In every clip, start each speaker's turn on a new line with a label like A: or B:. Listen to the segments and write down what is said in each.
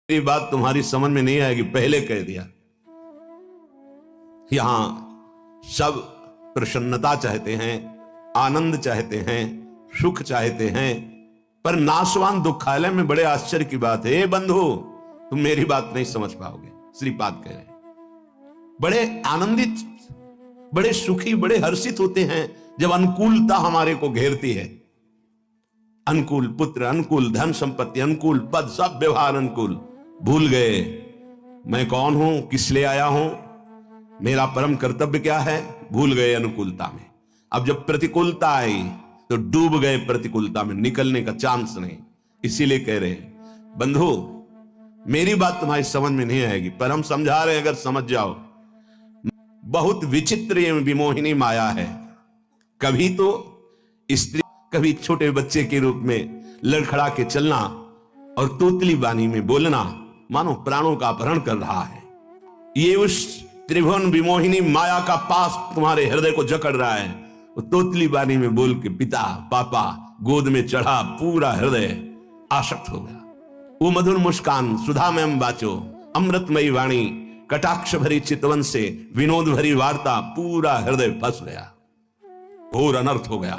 A: मेरी बात तुम्हारी समझ में नहीं आएगी, पहले कह दिया। यहां सब प्रसन्नता चाहते हैं, आनंद चाहते हैं, सुख चाहते हैं, पर नाशवान दुखालय में बड़े आश्चर्य की बात है, बंधु तुम मेरी बात नहीं समझ पाओगे। श्रीपाद कह रहे हैं बड़े आनंदित, बड़े सुखी, बड़े हर्षित होते हैं जब अनुकूलता हमारे को घेरती है। अनुकूल पुत्र, अनुकूल धन संपत्ति, अनुकूल पद, सब व्यवहार अनुकूल। भूल गए मैं कौन हूं, किस लिए आया हूं, मेरा परम कर्तव्य क्या है, भूल गए अनुकूलता में। अब जब प्रतिकूलता आई तो डूब गए प्रतिकूलता में, निकलने का चांस नहीं। इसीलिए कह रहे हैं बंधु मेरी बात तुम्हारी समझ में नहीं आएगी, पर हम समझा रहे हैं, अगर समझ जाओ। बहुत विचित्र ये विमोहिनी माया है। कभी तो स्त्री, कभी छोटे बच्चे के रूप में लड़खड़ा के चलना और तोतली बानी में बोलना, मानो प्राणों का अपहरण कर रहा है। ये उस त्रिभुवन विमोहिनी माया का पास तुम्हारे हृदय को जकड़ रहा है। वो तोतली बानी में बोल के पिता पापा गोद में चढ़ा, पूरा हृदय आसक्त हो गया। वो मधुर मुस्कान, सुधामय बाचो, अमृतमयी वाणी, कटाक्ष भरी चितवन से विनोद भरी वार्ता, पूरा हृदय फंस गया, घोर अनर्थ हो गया।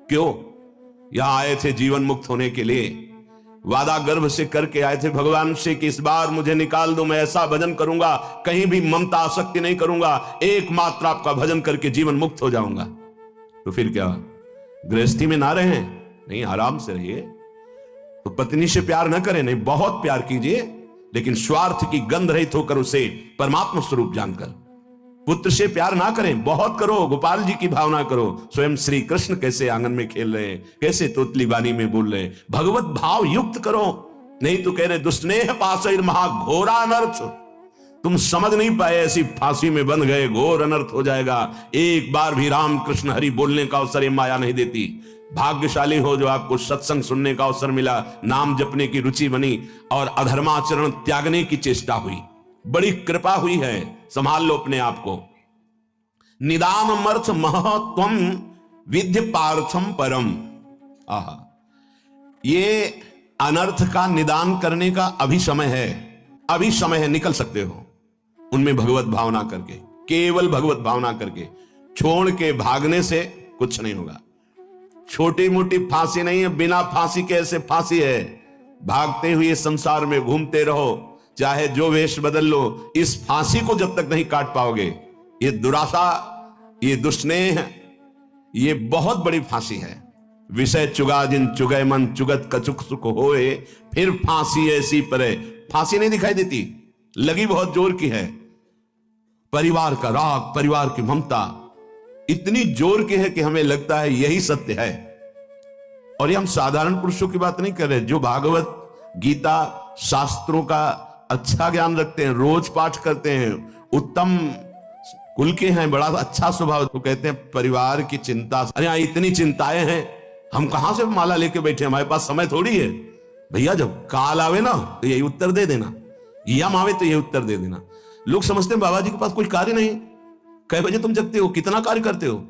A: क्यों? यहां आए थे जीवन मुक्त होने के लिए, वादा गर्भ से करके आए थे भगवान से कि इस बार मुझे निकाल दो, मैं ऐसा भजन करूंगा, कहीं भी ममता आसक्ति नहीं करूंगा, एकमात्र आपका भजन करके जीवन मुक्त हो जाऊंगा। तो फिर क्या, गृहस्थी में ना रहे? नहीं, आराम से रहिए। तो पत्नी से प्यार न करें, नहीं, बहुत प्यार कीजिए, लेकिन स्वार्थ की गंध रहित होकर उसे परमात्मा स्वरूप जानकर। पुत्र से प्यार ना करें, बहुत करो, गोपाल जी की भावना करो। स्वयं श्री कृष्ण कैसे आंगन में खेल रहे हैं, कैसे तोतली बानी में बोल रहे हैं, भगवत भाव युक्त करो। नहीं तो कह रहे दुस्नेह पाशैर महाघोरा अनर्थ। तुम समझ नहीं पाए, ऐसी फांसी में बंध गए, घोर अनर्थ हो जाएगा। एक बार भी राम कृष्ण हरि बोलने का अवसर ये माया नहीं देती। भाग्यशाली हो जो आपको सत्संग सुनने का अवसर मिला, नाम जपने की रुचि बनी और अधर्माचरण त्यागने की चेष्टा हुई। बड़ी कृपा हुई है, संभाल लो अपने आप को। निदानमर्थ महत्वम विद्य पार्थम परम। आहा, ये अनर्थ का निदान करने का अभी समय है, अभी समय है, निकल सकते हो उनमें भगवत भावना करके, केवल भगवत भावना करके। छोड़ के भागने से कुछ नहीं होगा। छोटी मोटी फांसी नहीं है, बिना फांसी के ऐसे फांसी है। भागते हुए संसार में घूमते रहो, चाहे जो वेश बदल लो, इस फांसी को जब तक नहीं काट पाओगे, ये दुराशा, ये दुस्नेह, ये बहुत बड़ी फांसी है। विषय चुगा जिन चुगय मन, चुगत कछुक सुख होए, फिर फांसी ऐसी परे। फांसी नहीं दिखाई देती, लगी बहुत जोर की है। परिवार का राग, परिवार की ममता इतनी जोर की है कि हमें लगता है यही सत्य है। और ये हम साधारण पुरुषों की बात नहीं कर रहे, जो भागवत गीता शास्त्रों का अच्छा ज्ञान रखते हैं, रोज पाठ करते हैं, उत्तम कुल के हैं, बड़ा अच्छा स्वभाव, तो कहते हैं परिवार की चिंता। अरे यहाँ इतनी चिंताएं हैं, हम कहां से माला लेके बैठे, हमारे पास समय थोड़ी है। भैया जब काल आवे ना तो यही उत्तर दे देना, यम आवे तो यही उत्तर दे देना। लोग समझते हैं बाबा जी के पास कोई कार्य नहीं। कै बजे तुम जगते हो, कितना कार्य करते हो?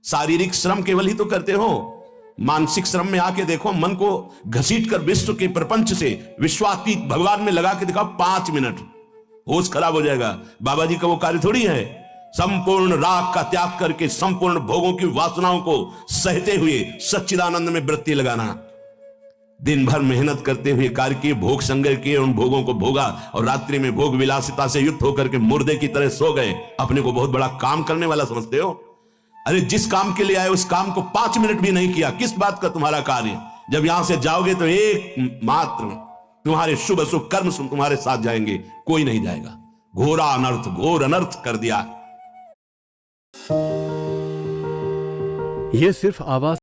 A: शारीरिक श्रम केवल ही तो करते हो, मानसिक श्रम में आके देखो, मन को घसीट कर विश्व के प्रपंच से विश्वातीत भगवान में लगा के दिखाओ 5 मिनट, होश खराब हो जाएगा। बाबा जी का वो कार्य थोड़ी है। संपूर्ण राग का त्याग करके संपूर्ण भोगों की वासनाओं को सहते हुए सच्चिदानंद में वृत्ति लगाना, दिन भर मेहनत करते हुए कार्य किए, भोग संग्रह किए, उन भोगों को भोगा और रात्रि में भोग विलासिता से युक्त होकर के मुर्दे की तरह सो गए। अपने को बहुत बड़ा काम करने वाला समझते हो? अरे जिस काम के लिए आए उस काम को 5 मिनट भी नहीं किया, किस बात का तुम्हारा कार्य? जब यहां से जाओगे तो एक मात्र तुम्हारे शुभ अशुभ कर्म तुम्हारे साथ जाएंगे, कोई नहीं जाएगा। घोरा अनर्थ, घोर अनर्थ कर दिया।
B: ये सिर्फ आवाज